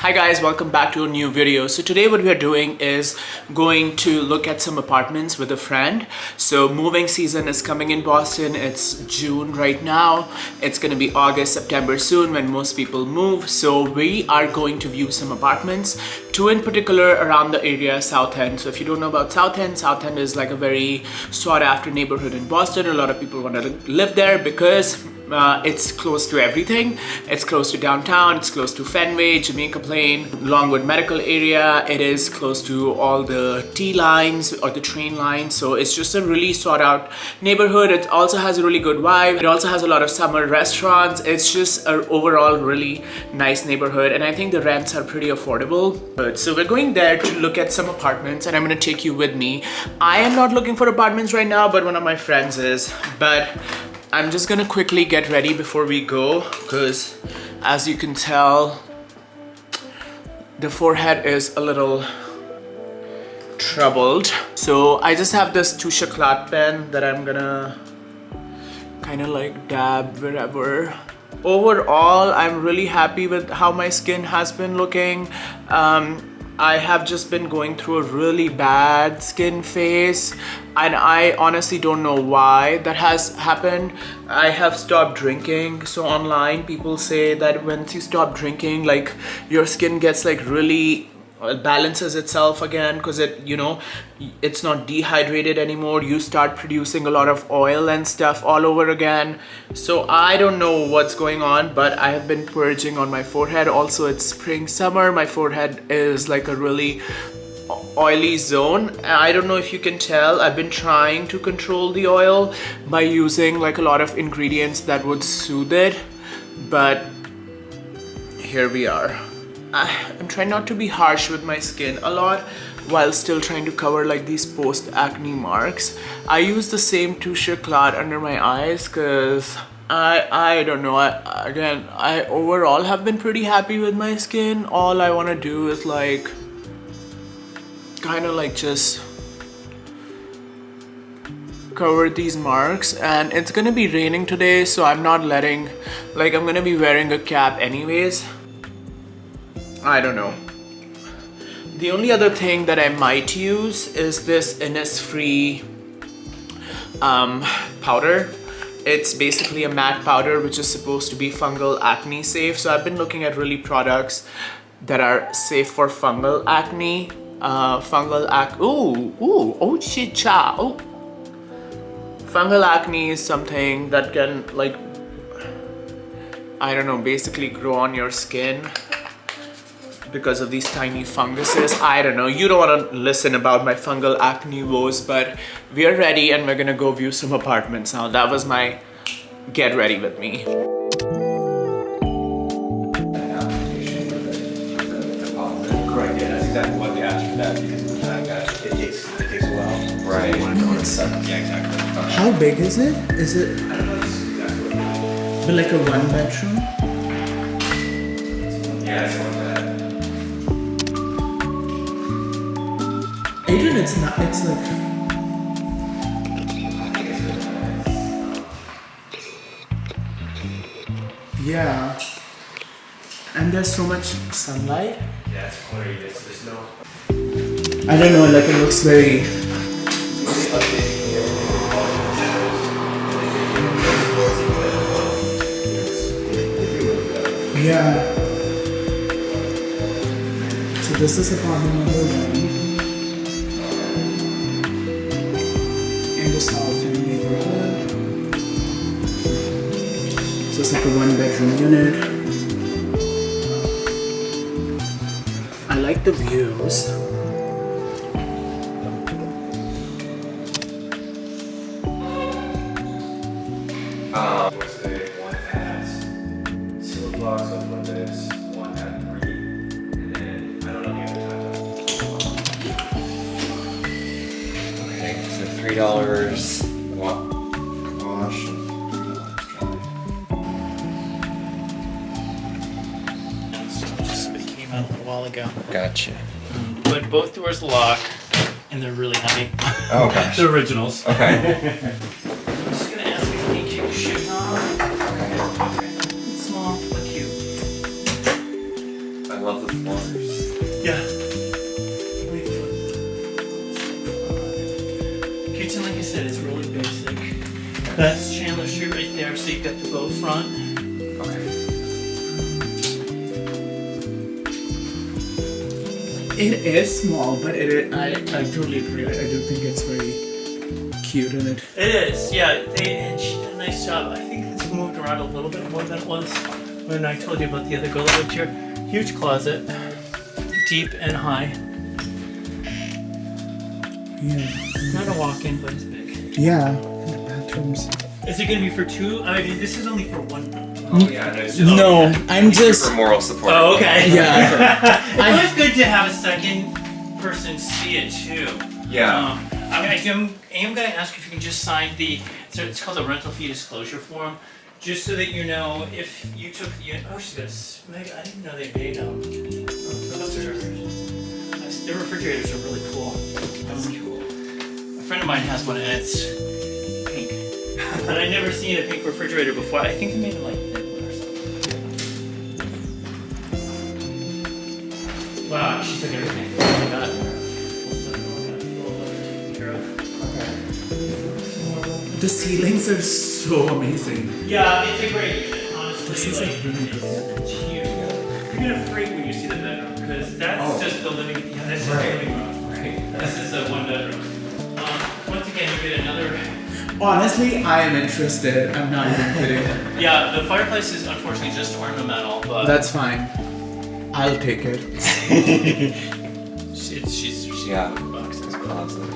Hi guys, welcome back to a new video. So today what we are doing is going to look at some apartments with a friend. So moving season is coming in Boston. It's June right now. It's going to be August, September soon when most people move. So we are going to view some apartments, two in particular around the area, South End. So if you don't know about South End is like a very sought after neighborhood in Boston. A lot of people want to live there because it's close to everything. It's close to downtown, it's close to Fenway, Jamaica Plain, Longwood Medical Area. It is close to all the T lines or the train lines. So it's just a really sought out neighborhood. It also has a really good vibe. It also has a lot of summer restaurants. It's just an overall really nice neighborhood. And I think the rents are pretty affordable. So we're going there to look at some apartments and I'm gonna take you with me. I am not looking for apartments right now, but one of my friends is. But I'm just gonna quickly get ready before we go because as you can tell, the forehead is a little troubled. So I just have this Touche Éclat pen that I'm gonna kind of like dab wherever. Overall, I'm really happy with how my skin has been looking. I have just been going through a really bad skin phase and I honestly don't know why that has happened. I have stopped drinking. So online people say that once you stop drinking, like your skin gets like really balances itself again because it's not dehydrated anymore. You start producing a lot of oil and stuff all over again. So I don't know what's going on, but I have been purging on my forehead. Also, it's spring summer. My forehead is like a really oily zone. I don't know if you can tell. I've been trying to control the oil by using like a lot of ingredients that would soothe it, but here we are. I'm trying not to be harsh with my skin a lot while still trying to cover like these post-acne marks. I use the same Touche Éclat under my eyes because I don't know. I overall have been pretty happy with my skin. All I want to do is like kind of like just cover these marks, and it's gonna be raining today, so I'm not letting, like I'm gonna be wearing a cap anyways. I don't know. The only other thing that I might use is this Innisfree powder. It's basically a matte powder which is supposed to be fungal acne safe. So I've been looking at really products that are safe for fungal acne. Fungal acne is something that can like, I don't know, basically grow on your skin because of these tiny funguses. I don't know, you don't want to listen about my fungal acne woes, but we are ready and we're gonna go view some apartments now. That was my get ready with me. Correct, yeah, that's exactly what they asked for that, because it takes a while. Right. Yeah, exactly. How big is it? Is it I don't know exactly what it but like a one bedroom? is. Yeah, it's like that. Adrian, it's not, it's like, yeah. And there's so much sunlight. Yeah, it's clear, there's no... I don't know, like it looks very, yeah. So this is apartment number 1 in the South End neighborhood. So it's like a 1-bedroom unit. I like the views. One has 2 blocks of windows, one had 3, and then I don't know the other time. Okay, so $3 wash and $3 It came out a while ago. dry. Gotcha. But both doors lock, and they're really heavy. Oh gosh. The originals. Okay. I'm just gonna ask if you can keep your shoes on. Okay. It's small but cute. I love the floor. Yeah. Kitchen, like I said, is really basic. That's Chandler Street right there, so you've got the bow front. Okay. It is small, but I totally agree. I do think it's very cute in it. It is, yeah. And she did a nice job. I think it's moved around a little bit more than it was when I told you about the other girl that lived here. Huge closet, deep and high. Yeah. Not a walk-in, but it's big. Yeah. And the bathrooms. Is it going to be for two? I mean, this is only for one. Oh yeah, no, it's just No, I'm just. for moral support. Oh, okay. Yeah. It's always good to have a second person see it too. Yeah. I am going to ask if you can just sign so it's called a rental fee disclosure form, just so that you know if you took the unit. Oh, she's got a Smeg. I didn't know they made their refrigerators are really cool. That's cool. A friend of mine has one and it's pink. And I'd never seen a pink refrigerator before. I think they made it like Finland or something. Wow, she took everything. Oh my god. The ceilings are so amazing. Yeah, it's a great unit, honestly. This is like, really good. it's huge. You're gonna freak when you see the bedroom, because that's just the living. Yeah, that's just the living room. Right. This is a one bedroom. Once again, you get another. Honestly, I am interested. I'm not even kidding. Yeah, the fireplace is unfortunately just ornamental, but That's fine. I'll take it. she's Yeah. bucks. It's closet.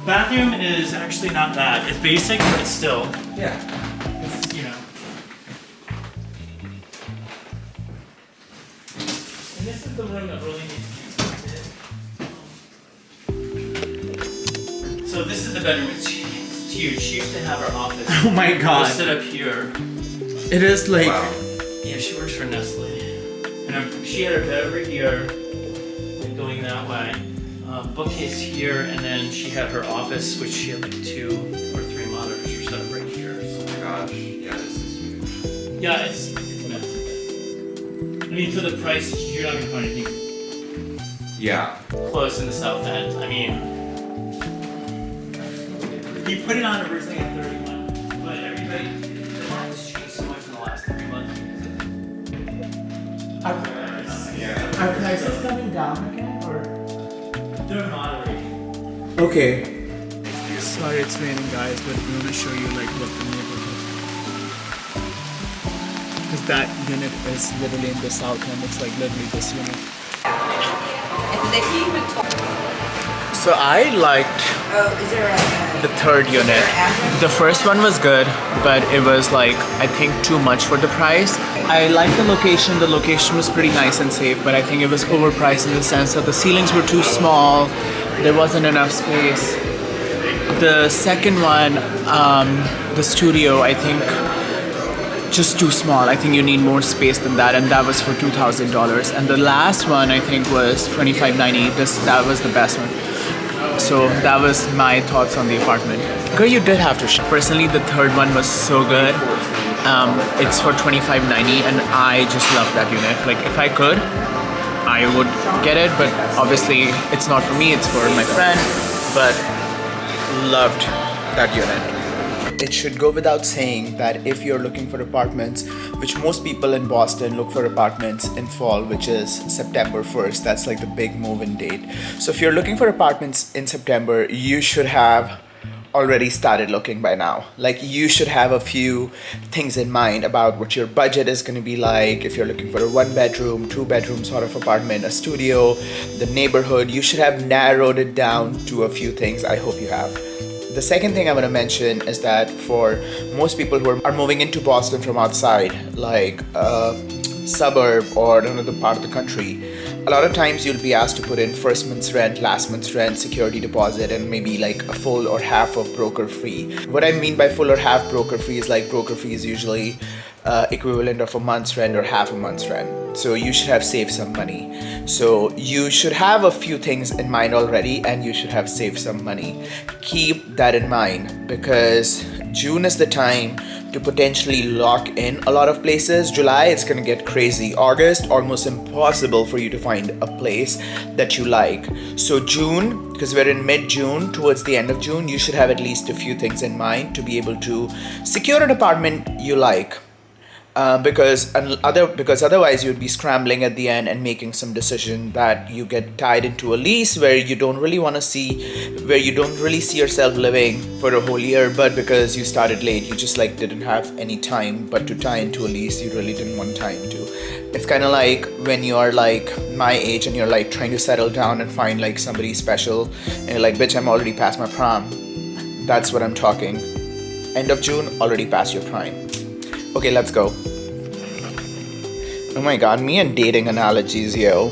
Bathroom is actually not bad. It's basic, but it's still, Yeah. it's, you know. And this is the room that really needs to be painted. So this is the bedroom. It's huge. She used to have her office. Oh my We'll god. sit up here. It is like. Wow. Yeah, she works for Nestle. And she had her bed over here, like going that way. Bookcase here, and then she had her office, which she had like 2 or 3 monitors were set up right here. Oh So, my gosh. Yeah, this is huge. yeah, it's massive. I mean, for the price, you're not gonna find anything Yeah. close in the south end. I mean, you put it on originally at 31, but everybody, the market's changed so much in the last 3 months because of Yeah. Are prices coming down again? Or? they're moderating. Okay. Sorry it's raining, guys, but I'm gonna show you like what the neighborhood. Because that unit is literally in the south end. It's like literally this unit. And they even talk. So I liked Oh, is there a the third unit. The first one was good, but it was like I think too much for the price. I liked the location. The location was pretty nice and safe, but I think it was overpriced in the sense that the ceilings were too small. There wasn't enough space. The second one, the studio, I think just too small. I think you need more space than that, and that was for $2,000. And the last one I think was $2,590. That was the best one. So that was my thoughts on the apartment. Girl, you did have to shop. Personally, the third one was so good. It's for $2,590, and I just love that unit. Like, if I could, I would get it, but obviously it's not for me, it's for my friend. But loved that unit. It should go without saying that if you're looking for apartments, which most people in Boston look for apartments in fall, which is September 1st, that's like the big move-in date. So if you're looking for apartments in September, you should have already started looking by now. Like, you should have a few things in mind about what your budget is going to be like. If you're looking for a 1-bedroom, 2-bedroom sort of apartment, a studio, the neighborhood, you should have narrowed it down to a few things. I hope you have. The second thing I want to mention is that for most people who are moving into Boston from outside, like a suburb or another part of the country, a lot of times you'll be asked to put in first month's rent, last month's rent, security deposit, and maybe like a full or half of broker fee. What I mean by full or half broker fee is like broker fee is usually equivalent of a month's rent or half a month's rent. So you should have saved some money. So you should have a few things in mind already, and you should have saved some money. Keep that in mind, because June is the time to potentially lock in a lot of places. July, it's gonna get crazy. August, almost impossible for you to find a place that you like. So June, because we're in mid-June, towards the end of June, you should have at least a few things in mind to be able to secure an apartment you like. Because otherwise you'd be scrambling at the end and making some decision that you get tied into a lease where you don't really see yourself living for a whole year, but because you started late, you just like didn't have any time but to tie into a lease you really didn't want time to. It's kind of like when you are like my age and you're like trying to settle down and find like somebody special and you're like, bitch, I'm already past my prime. That's what I'm talking. End of June, already past your prime. Okay, let's go. Oh my god, me and dating analogies, yo.